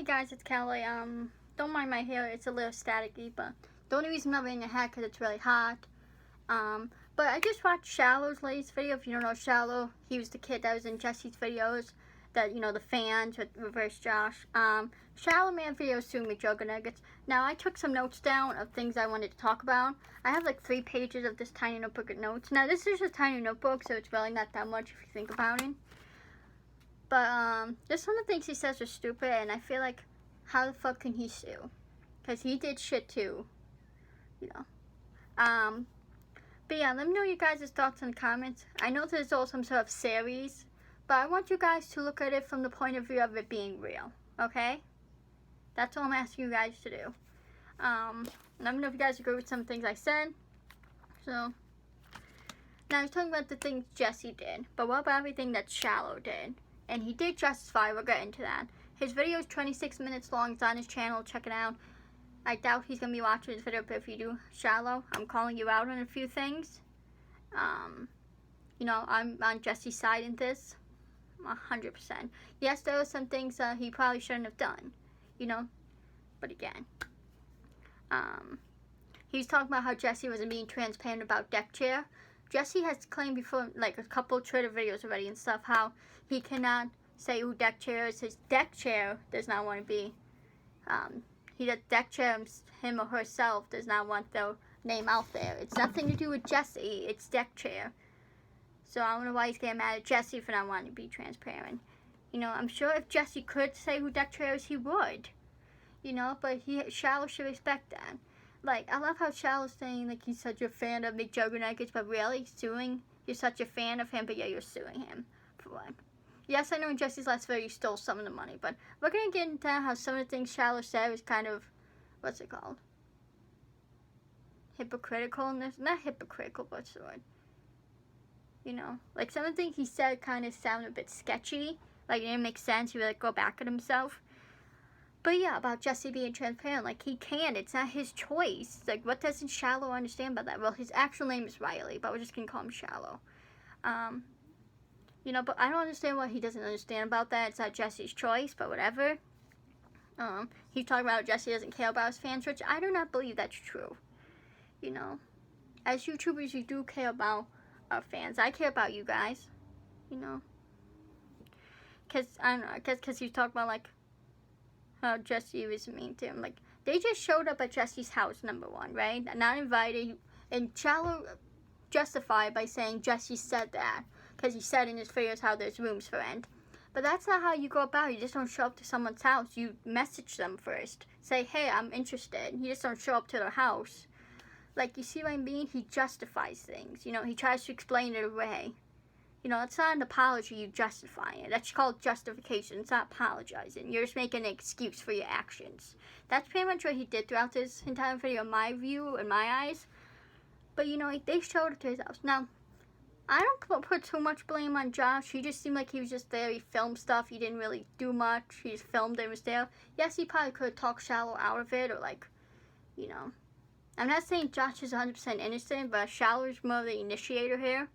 Hey guys, it's Kelly. Don't mind my hair, it's a little staticky, but the only reason I'm not wearing a hat because it's really hot. But I just watched Shallow's latest video. If you don't know Shallow, he was the kid that was in Jesse's videos, that, you know, the fans with Reverse Josh. Shallow made a video suing Mcjuggernuggets. Now, I took some notes down of things I wanted to talk about. I have like 3 pages of this tiny notebook of notes. Now, this is a tiny notebook, so it's really not that much if you think about it. But, there's some of the things he says are stupid, and I feel like, how the fuck can he sue? Because he did shit too, you know. But yeah, let me know your guys' thoughts in the comments. I know there's all some sort of series, but I want you guys to look at it from the point of view of it being real, okay? That's all I'm asking you guys to do. Let me know if you guys agree with some things I said. So, now I was talking about the things Jesse did, but what about everything that Shallow did? And he did justify, we'll get into that. His video is 26 minutes long, it's on his channel, check it out. I doubt he's going to be watching this video, but if you do, Shallow, I'm calling you out on a few things. You know, I'm on Jesse's side in this, 100%. Yes, there are some things he probably shouldn't have done, you know, but again. He's talking about how Jesse wasn't being transparent about deck chair. Jesse has claimed before, like a couple Twitter videos already and stuff, how he cannot say who deck chair is. His deck chair does not want to be, he does deck chair, him or herself does not want their name out there. It's nothing to do with Jesse, it's deck chair. So I don't know why he's getting mad at Jesse for not wanting to be transparent. You know, I'm sure if Jesse could say who deck chair is, he would. You know, but Shallow should respect that. Like, I love how Shallow's saying, like, he's such a fan of Mcjuggernuggets, but really, suing, you're such a fan of him, but yeah, you're suing him. For what? Yes, I know in Jesse's last video, you stole some of the money, but we're going to get into how some of the things Shallow said was kind of, what's it called? Hypocritical? Not hypocritical, but what's the word? You know, like, some of the things he said kind of sounded a bit sketchy. Like, it didn't make sense. He would, like, go back at himself. But yeah, about Jesse being transparent, like, he can. It's not his choice. Like, what doesn't Shallow understand about that? Well, his actual name is Riley, but we're just gonna call him Shallow. You know, but I don't understand what he doesn't understand about that. It's not Jesse's choice, but whatever. He's talking about Jesse doesn't care about his fans, which I do not believe that's true. You know, as YouTubers, you do care about our fans. I care about you guys, you know. Because, I don't know, because he's talking about, like, how Jesse was mean to him. Like, they just showed up at Jesse's house, number one, right? Not invited. And Shallow justified by saying Jesse said that. Because he said in his videos how there's rooms for rent. But that's not how you go about it. You just don't show up to someone's house. You message them first. Say, hey, I'm interested. You just don't show up to their house. Like, you see what I mean? He justifies things. You know, he tries to explain it away. You know, it's not an apology, you justify it. That's called justification. It's not apologizing. You're just making an excuse for your actions. That's pretty much what he did throughout this entire video, in my view, in my eyes. But, you know, they showed it to his house. Now, I don't put too much blame on Josh. He just seemed like he was just there. He filmed stuff. He didn't really do much. He just filmed it and was there. Yes, he probably could have talked Shallow out of it, or, like, you know. I'm not saying Josh is 100% innocent, but Shallow is more of the initiator here.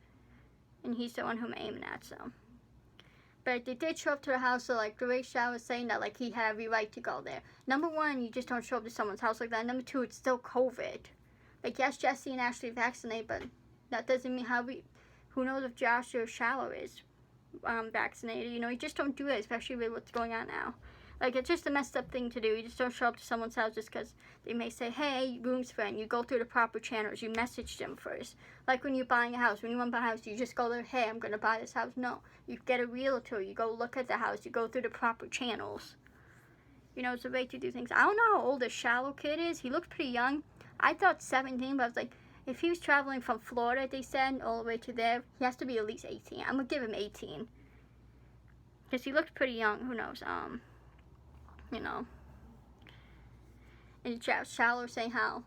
And he's the one who I'm aiming at, so. But they did show up to the house, so, like, the way Shallow was saying that, like, he had every right to go there. Number one, you just don't show up to someone's house like that. Number two, it's still COVID. Like, yes, Jesse and Ashley vaccinated, but that doesn't mean who knows if Josh or Shallow is vaccinated. You know, you just don't do it, especially with what's going on now. Like, it's just a messed up thing to do. You just don't show up to someone's house just because they may say, hey, room's for rent. You go through the proper channels. You message them first. Like when you're buying a house. When you want to buy a house, you just go there, hey, I'm going to buy this house. No. You get a realtor. You go look at the house. You go through the proper channels. You know, it's a way to do things. I don't know how old this Shallow kid is. He looks pretty young. I thought 17, but I was like, if he was traveling from Florida, they said, all the way to there, he has to be at least 18. I'm going to give him 18. Because he looks pretty young. Who knows? You know, and Shallow saying how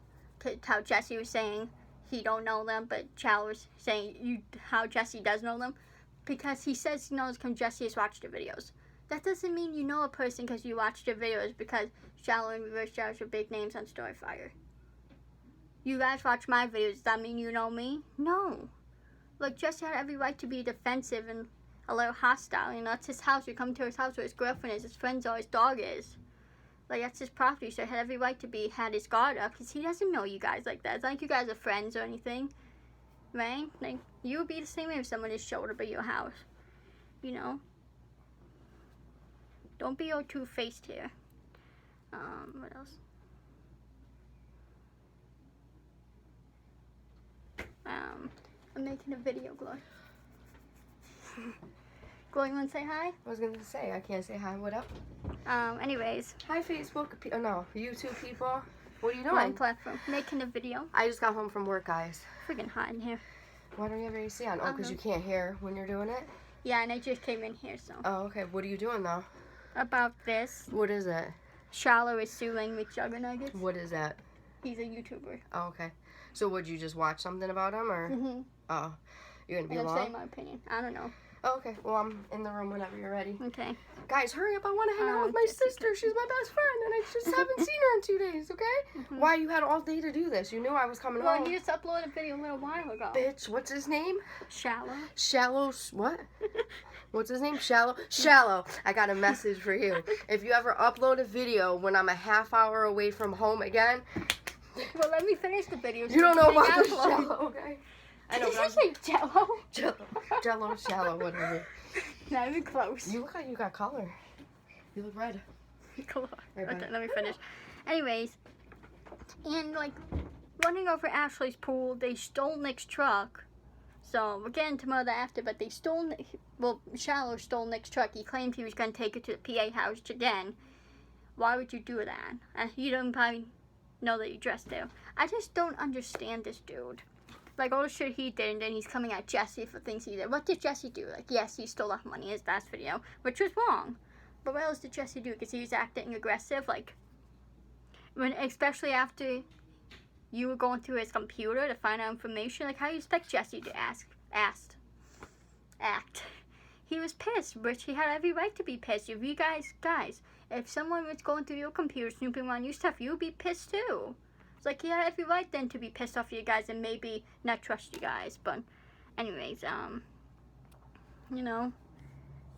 Jesse was saying he don't know them, but Shallow was saying how Jesse does know them, because he says he knows because Jesse has watched the videos. That doesn't mean you know a person because you watched their videos, because Shallow and Reverse Josh are big names on Storyfire. You guys watch my videos, does that mean you know me? No. Like, Jesse had every right to be defensive and a little hostile. You know, it's his house. You come to his house where his girlfriend is, his friends are, his dog is. Like, that's his property, so he had every right to had his guard up, because he doesn't know you guys like that. It's not like you guys are friends or anything, right? Like, you would be the same way if someone just showed up at your house, you know? Don't be all two-faced here. What else? I'm making a video, Glory. Glory, you want to say hi? I was gonna say, I can't say hi. What up? Anyways. Hi, Facebook. No, YouTube people. What are you doing? One platform. Making a video. I just got home from work, guys. Freaking hot in here. Why don't you have your AC on? Oh, because you can't hear when you're doing it? Yeah, and I just came in here, so. Oh, okay. What are you doing, though? About this. What is it? Shallow is suing Mcjuggernuggets. What is that? He's a YouTuber. Oh, okay. So would you just watch something about him, or? Mm-hmm. Oh, you're gonna be long? I'm saying my opinion. I don't know. Oh, okay. Well, I'm in the room whenever you're ready. Okay. Guys, hurry up. I want to hang out with my sister. She's my best friend, and I just haven't seen her in 2 days, okay? Mm-hmm. Why, you had all day to do this? You knew I was coming home. Well, he just uploaded a video a little while ago. Bitch, what's his name? Shallow. Shallow, what? What's his name? Shallow? Shallow. I got a message for you. If you ever upload a video when I'm a half hour away from home again. Well, let me finish the video. So you don't know about the Shallow, okay? I know. Did you say Jello? Jello, shallow, whatever. Not even close. You look like you got color. You look red. Cool. Right, okay, let me finish. Anyways, and like running over Ashley's pool, they stole Nick's truck. So we're getting to mother after, but they stole. Well, Shallow stole Nick's truck. He claimed he was going to take it to the PA house again. Why would you do that? You don't probably know that you dressed there. I just don't understand this dude. Like, all the shit he did, and then he's coming at Jesse for things he did. What did Jesse do? Like, yes, he stole off money in his last video, which was wrong. But what else did Jesse do? Because he was acting aggressive, like, especially after you were going through his computer to find out information. Like, how do you expect Jesse to act? He was pissed, which he had every right to be pissed. If you guys, if someone was going through your computer, snooping around your stuff, you'd be pissed too. It's like he had every right then to be pissed off at you guys and maybe not trust you guys. But anyways, you know,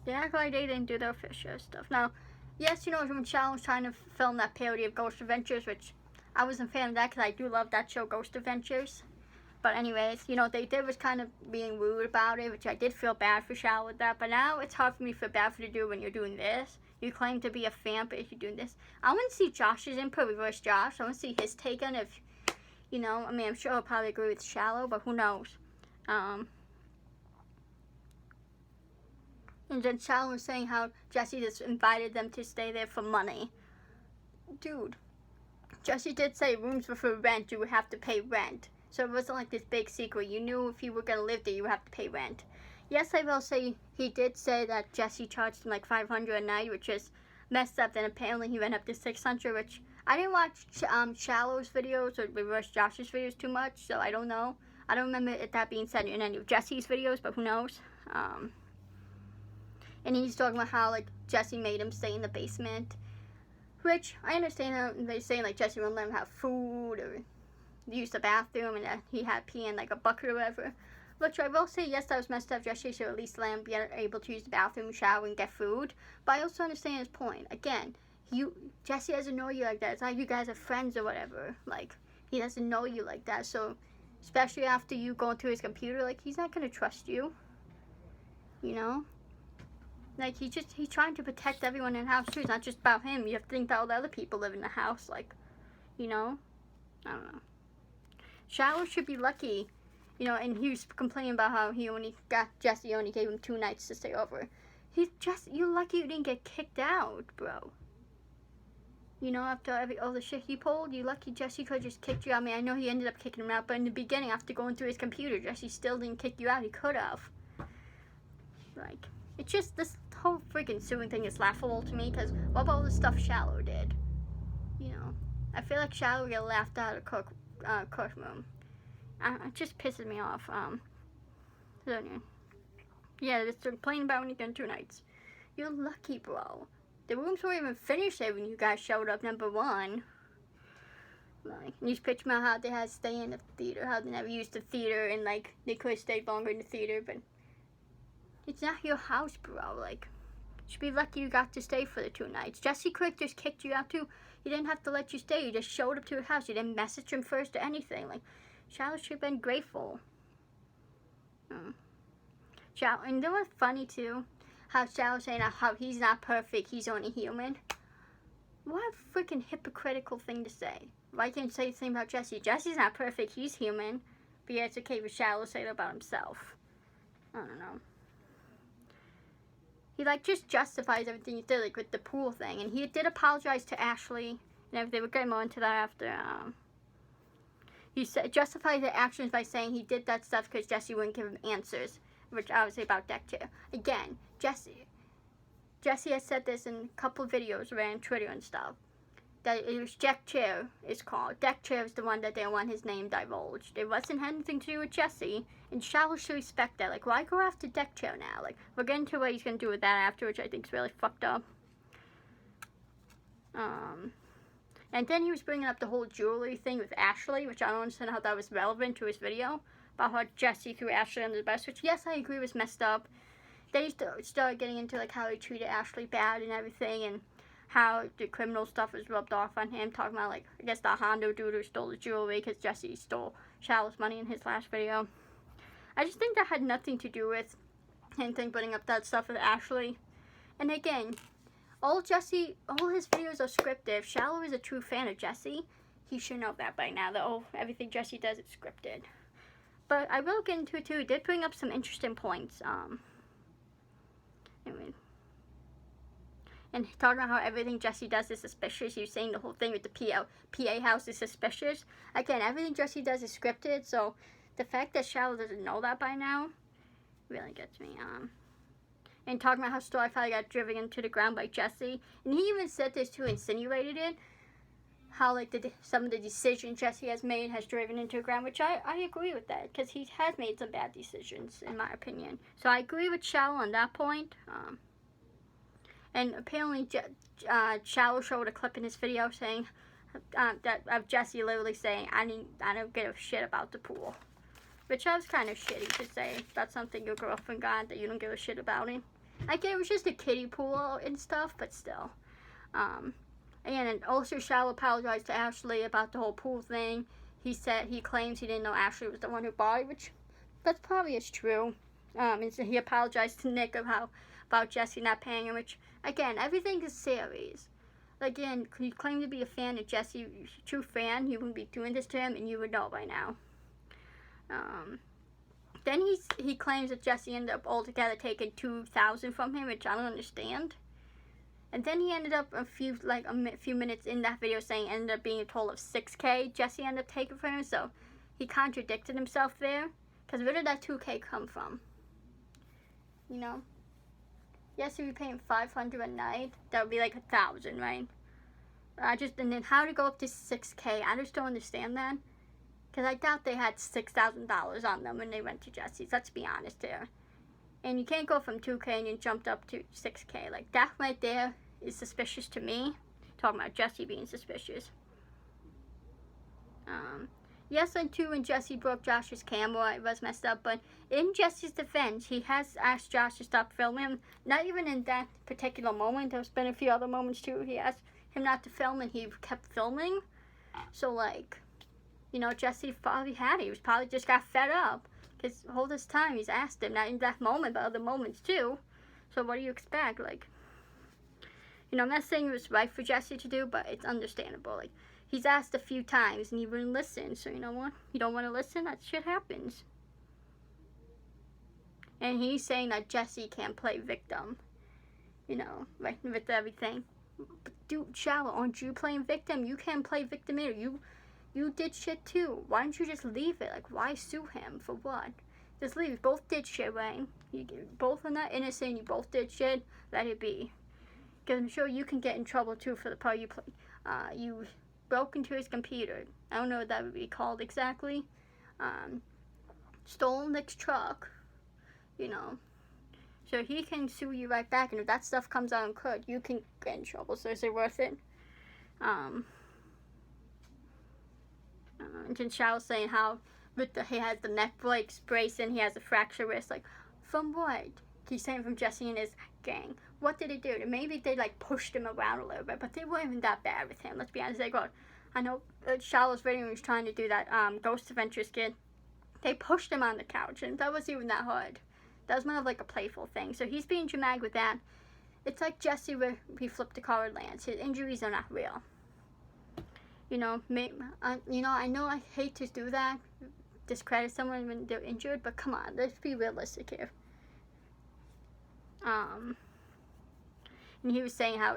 they act like they didn't do their official stuff. Now, yes, you know, when Shallow was trying to film that parody of Ghost Adventures, which I wasn't a fan of that because I do love that show, Ghost Adventures. But anyways, you know, they was kind of being rude about it, which I did feel bad for Shallow with that. But now it's hard for me to feel bad for you to do when you're doing this. You claim to be a fan, but if you're doing this, I want to see Josh's input, reverse Josh. I want to see his take on it. If, you know, I mean, I'm sure he'll probably agree with Shallow, but who knows? And then Shallow was saying how Jesse just invited them to stay there for money. Dude, Jesse did say rooms were for rent, you would have to pay rent. So it wasn't like this big secret. You knew if you were going to live there, you would have to pay rent. Yes, I will say he did say that Jesse charged him like $500 a night, which is messed up. Then apparently he went up to $600, which I didn't watch Shallow's videos or reverse Josh's videos too much, so I don't know. I don't remember it that being said in any of Jesse's videos, but who knows? And he's talking about how like Jesse made him stay in the basement, which I understand how they're saying like Jesse wouldn't let him have food or use the bathroom and that he had pee in like a bucket or whatever. Which I will say, yes, that was messed up. Jesse should at least let him be able to use the bathroom, shower, and get food. But I also understand his point. Again, Jesse doesn't know you like that. It's like you guys are friends or whatever. Like, he doesn't know you like that. So, especially after you going through his computer, like, he's not going to trust you. You know? Like, he's trying to protect everyone in the house, too. It's not just about him. You have to think about all the other people living in the house. Like, you know? I don't know. Shallow should be lucky. You know, and he was complaining about how Jesse only gave him 2 nights to stay over. You're lucky you didn't get kicked out, bro. You know, after all the shit he pulled, you're lucky Jesse could have just kicked you out. I mean, I know he ended up kicking him out, but in the beginning, after going through his computer, Jesse still didn't kick you out. He could have. Like, it's just, this whole freaking suing thing is laughable to me, because what about all the stuff Shallow did? You know, I feel like Shallow got laughed out of courtroom. It just pisses me off. Yeah, just complaining about when you get 2 nights. You're lucky, bro. The rooms weren't even finished there when you guys showed up, number 1. Like, you just picture about how they had to stay in the theater, how they never used the theater, and, like, they could have stayed longer in the theater, but it's not your house, bro. Like, should be lucky you got to stay for the 2 nights. Jesse Quick just kicked you out too. He didn't have to let you stay. He just showed up to your house. You didn't message him first or anything. Like, Shallow should have been grateful. Shallow, and it was funny too, how Shallow saying how he's not perfect, he's only human. What a freaking hypocritical thing to say. Why can't you say the same about Jesse? Jesse's not perfect, he's human. But yeah, it's okay for Shallow to say that about himself. I don't know. He like just justifies everything he did, like with the pool thing, and he did apologize to Ashley and everything. We'll get more into that after. He said justified the actions by saying he did that stuff because Jesse wouldn't give him answers, which I would say about deck chair. Again, Jesse has said this in a couple of videos around Twitter and stuff, that it was deck chair is called. Deck chair is the one that they want his name divulged. It wasn't anything to do with Jesse, and Shallow should respect that. Like, why go after deck chair now? Like, we're getting to what he's gonna do with that after, which I think is really fucked up. And then he was bringing up the whole jewelry thing with Ashley, which I don't understand how that was relevant to his video, about how Jesse threw Ashley under the bus, which, yes, I agree was messed up. Then he started getting into, like, how he treated Ashley bad and everything, and how the criminal stuff was rubbed off on him, talking about, like, I guess the Hondo dude who stole the jewelry because Jesse stole Shallow's money in his last video. I just think that had nothing to do with anything putting up that stuff with Ashley. And again, all his videos are scripted. If Shallow is a true fan of Jesse, he should know that by now, that everything Jesse does is scripted. But I will get into it too. He did bring up some interesting points. Anyway. And talking about how everything Jesse does is suspicious. He was saying the whole thing with the PA house is suspicious. Again, everything Jesse does is scripted, so the fact that Shallow doesn't know that by now really gets me. And talking about how Storyfire got driven into the ground by Jesse. And he even said this too, insinuated it. How, like, some of the decisions Jesse has made has driven into the ground, which I agree with that. Because he has made some bad decisions, in my opinion. So I agree with Shallow on that point. And apparently Shallow showed a clip in his video saying, of Jesse literally saying, I don't give a shit about the pool. Which I was kind of shitty to say about something your girlfriend got that you don't give a shit about it. I get it was just a kiddie pool and stuff, but still. And also Shallow apologized to Ashley about the whole pool thing. He claims he didn't know Ashley was the one who bought it, which that's probably is true. And so he apologized to Nick about Jesse not paying him, which, again, everything is serious. Again, you claim to be a fan of Jesse, true fan, you wouldn't be doing this to him, and you would know by now. Then he claims that Jesse ended up altogether taking $2,000 from him, which I don't understand. And then he ended up a few minutes in that video saying it ended up being a total of $6,000 Jesse ended up taking from him, so he contradicted himself there. Because where did that $2,000 come from? You know? Yes, if you're paying $500 a night, that would be like $1,000, right? And then how to go up to $6,000? I just don't understand that. Because I doubt they had $6,000 on them when they went to Jesse's. Let's be honest here. And you can't go from $2,000 and you jumped up to $6,000. Like, that right there is suspicious to me. Talking about Jesse being suspicious. Yes, and too, when Jesse broke Josh's camera, it was messed up. But in Jesse's defense, he has asked Josh to stop filming him. Not even in that particular moment. There's been a few other moments, too. He asked him not to film, and he kept filming. So, like, you know, Jesse probably had it. He was probably just got fed up. Because all this time, he's asked him. Not in that moment, but other moments, too. So, what do you expect? Like, you know, I'm not saying it was right for Jesse to do, but it's understandable. Like, he's asked a few times, and he wouldn't listen. So, you know what? You don't want to listen? That shit happens. And he's saying that Jesse can't play victim. You know, right, with everything. But dude, Shallow, aren't you playing victim? You can't play victim either. You did shit too. Why don't you just leave it? Like, why sue him? For what? Just leave. You both did shit, right? You both are not innocent. You both did shit. Let it be. Because I'm sure you can get in trouble too for the part you play. You broke into his computer. I don't know what that would be called exactly. Stole Nick's truck. You know. So he can sue you right back. And if that stuff comes out in court, you can get in trouble. So is it worth it? And then Shallow's saying how he has the neck brace and he has a fractured wrist. Like, from what? He's saying from Jesse and his gang. what did they do? Maybe they like pushed him around a little bit, but they weren't even that bad with him. Let's be honest. They got, I know Charlotte's video was trying to do that Ghost Adventures kid. They pushed him on the couch, and that wasn't even that hard. That was more of like a playful thing. So he's being dramatic with that. It's like Jesse where he flipped the car with Lance. His injuries are not real. You know, I know I hate to do that, discredit someone when they're injured, but come on, let's be realistic here. And he was saying how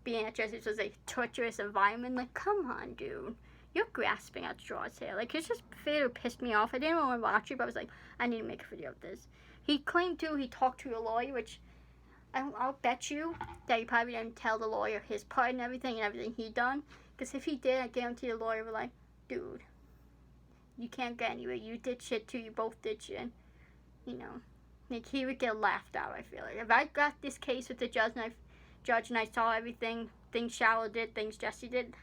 being at Jesse's was a torturous environment. Like, come on, dude. You're grasping at straws here. Like, it's just fair to piss me off. I didn't want to watch it, but I was like, I need to make a video of this. He claimed, too, he talked to a lawyer, which I'll bet you that he probably didn't tell the lawyer his part and everything he done. Because if he did, I guarantee the lawyer would like, dude, you can't get anywhere. You did shit, too. You both did shit. You know. Like, he would get laughed out, I feel like. If I got this case with the judge and I saw everything, things Charlotte did, things Jesse did,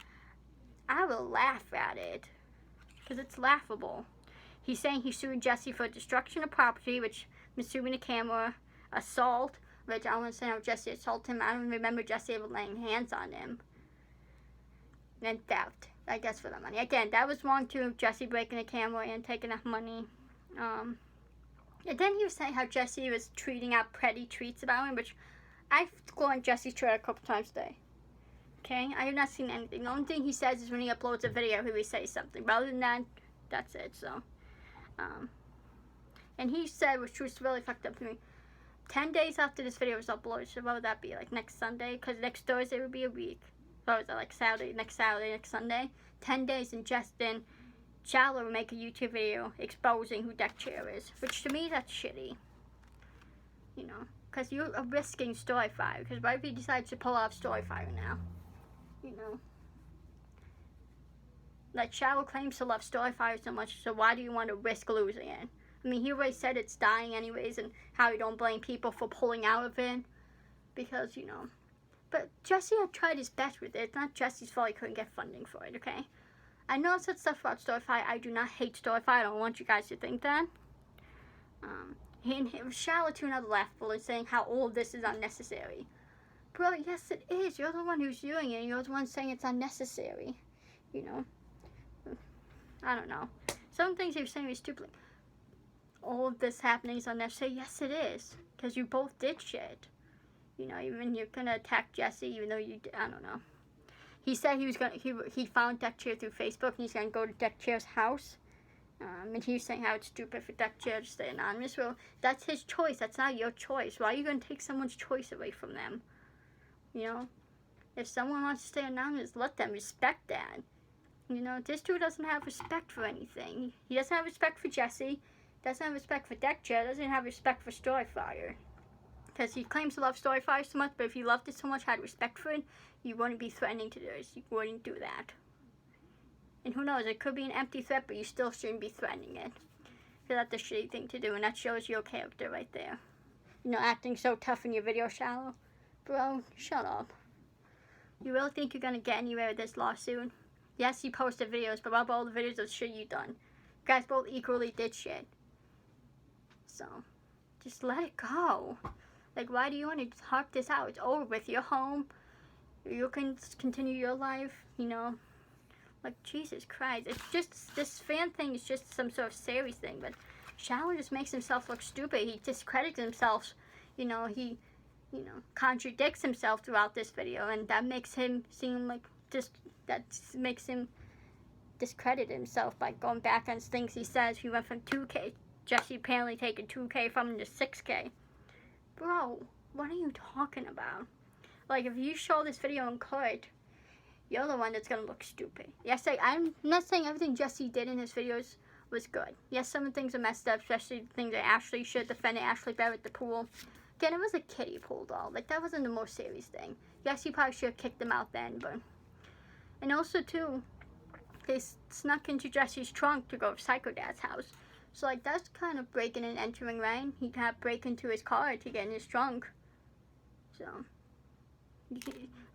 I will laugh at it. Because it's laughable. He's saying he sued Jesse for destruction of property, which I'm assuming the camera, assault, which I want to say how Jesse assaulted him. I don't remember Jesse ever laying hands on him. And theft, I guess, for the money. Again, that was wrong too, Jesse breaking the camera and taking that money. And then he was saying how Jesse was tweeting out petty tweets about him, which I've gone on Jesse's Twitter a couple times a day. Okay? I have not seen anything. The only thing he says is when he uploads a video, he will say something. But other than that, that's it. So, and he said, which was really fucked up to me, 10 days after this video was uploaded, so what would that be? Like next Sunday? Because next Thursday would be a week. What was that? Like Saturday, next Sunday? 10 days, and Justin Charlotte would make a YouTube video exposing who Deck Chair is, which to me that's shitty. You know, because you're risking Storyfire. Because what if he decides to pull off Storyfire now? You know, like Charlotte claims to love Storyfire so much, so why do you want to risk losing it? I mean, he already said it's dying anyways, and how he don't blame people for pulling out of it, because you know. But Jesse had tried his best with it. It's not Jesse's fault he couldn't get funding for it. Okay. I know I said stuff about Storyfire. I do not hate Storyfire. I don't want you guys to think that. And Charlotte to another level is saying how all of this is unnecessary. Bro, yes it is. You're the one who's doing it. You're the one saying it's unnecessary. You know. I don't know. Some things you're saying are stupid. All of this happening is unnecessary. Yes it is. Because you both did shit. You know, even you're gonna attack Jesse even though you, I don't know. He said he was gonna, he found Deck Chair through Facebook and he's gonna go to Deck Chair's house. And he was saying how it's stupid for Deck Chair to stay anonymous. Well, that's his choice. That's not your choice. Why are you gonna take someone's choice away from them? You know? If someone wants to stay anonymous, let them respect that. You know, this dude doesn't have respect for anything. He doesn't have respect for Jesse. Doesn't have respect for Deck Chair. Doesn't have respect for Storyfire. Because he claims to love Storyfire so much, but if you loved it so much, had respect for it, you wouldn't be threatening to do this. You wouldn't do that. And who knows, it could be an empty threat, but you still shouldn't be threatening it. Because that's a shitty thing to do, and that shows your character right there. You know, acting so tough in your video, Shallow. Bro, shut up. You really think you're going to get anywhere with this lawsuit? Yes, you posted videos, but what about all the videos of shit you done? You guys both equally did shit. So, just let it go. Like, why do you want to harp this out? It's over with. You're home. You can continue your life, you know. Like, Jesus Christ. It's just, this fan thing is just some sort of serious thing. But Shallow just makes himself look stupid. He discredits himself. You know, he, you know, contradicts himself throughout this video. And that makes him seem like that makes him discredit himself by going back on things he says. He went from 2K. Jesse apparently taking 2K from him to 6K. Bro, what are you talking about? Like, if you show this video in court, you're the one that's going to look stupid. Yes, I'm not saying everything Jesse did in his videos was good. Yes, some of the things are messed up, especially the things that Ashley should defend Ashley Bear at the pool. Again, it was a kiddie pool doll. Like, that wasn't the most serious thing. Yes, he probably should have kicked him out then, but... And also, too, they snuck into Jesse's trunk to go to Psycho Dad's house. So, like, that's kind of breaking and entering, right? He had to break into his car to get in his trunk. So,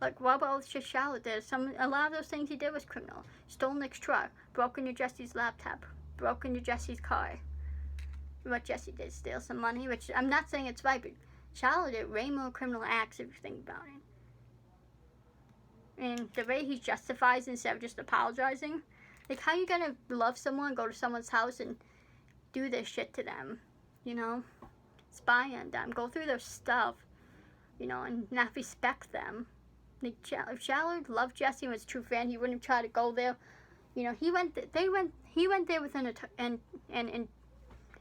like, what about shit Charlotte did? A lot of those things he did was criminal. Stole Nick's truck, broke into Jesse's laptop, broke into Jesse's car. What Jesse did, steal some money, which I'm not saying it's right, but Shallow did way more criminal acts if you think about it. And the way he justifies instead of just apologizing. Like, how you gonna love someone, go to someone's house and do this shit to them, you know? Spy on them, go through their stuff, you know, and not respect them. Like, if Shallow loved Jesse and was a true fan, he wouldn't have tried to go there. You know, he went there with an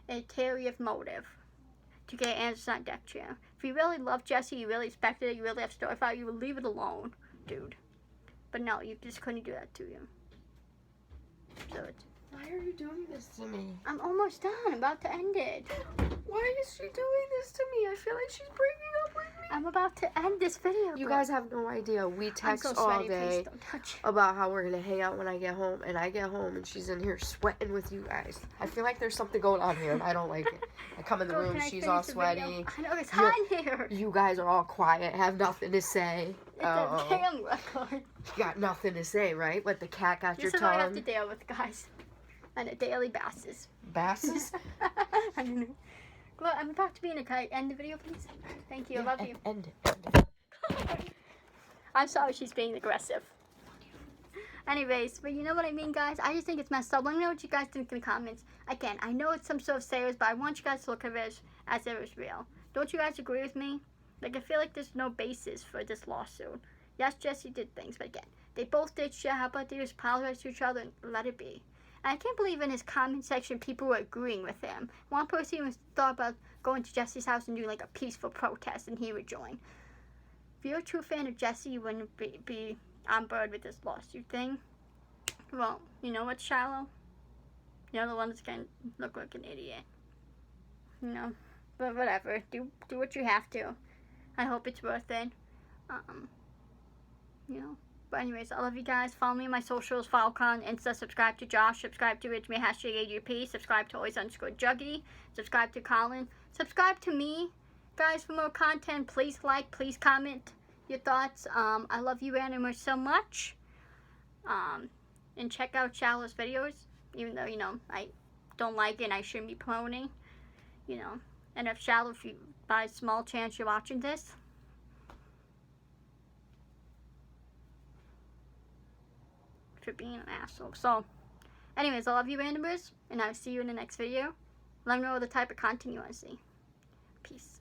ulterior motive to get answers on deck chair. If you really loved Jesse, you really respected it, you really have Storyfire, you would leave it alone, dude. But no, you just couldn't do that to him. So it's... Why are you doing this to me? I'm almost done. I'm about to end it. Why is she doing this to me? I feel like she's breaking up with me. I'm about to end this video. You guys have no idea. We text all day about how we're going to hang out when I get home. And I get home and she's in here sweating with you guys. I feel like there's something going on here and I don't like it. I come in the room, she's all sweaty. I know, it's hot in here. You guys are all quiet, have nothing to say. It's a damn record. You got nothing to say, right? But the cat got your tongue. This is what I have to deal with, guys. On a daily basis. Basis? I don't know. Well, I'm about to be in a kite. End the video, please. Thank you. I love you. End it. I'm sorry she's being aggressive. Anyways, but you know what I mean, guys? I just think it's messed up. Let me know what you guys think in the comments. Again, I know it's some sort of sayers, but I want you guys to look at it as if it's real. Don't you guys agree with me? Like, I feel like there's no basis for this lawsuit. Yes, Jesse did things, but again, they both did shit. How about they just apologize to each other and let it be? And I can't believe in his comment section people were agreeing with him. One person even thought about going to Jesse's house and doing like a peaceful protest, and he would join. If you're a true fan of Jesse, you wouldn't be on board with this lawsuit thing. Well, you know what's Shallow? You're the one that's gonna look like an idiot. You know, but whatever. Do what you have to. I hope it's worth it. You know. But anyways, I love you guys. Follow me on my socials. Follow Colin, Insta. Subscribe to Josh. Subscribe to Rich Me, #AGP. Subscribe to always_Juggy. Subscribe to Colin. Subscribe to me. Guys, for more content, please like, please comment your thoughts. I love you randomers so much. And check out Shallow's videos. Even though, you know, I don't like it and I shouldn't be promoting. You know. And if Shallow, if you, by a small chance you're watching this, for being an asshole. So, anyways, I love you randomers, and I'll see you in the next video. Let me know the type of content you want to see. Peace.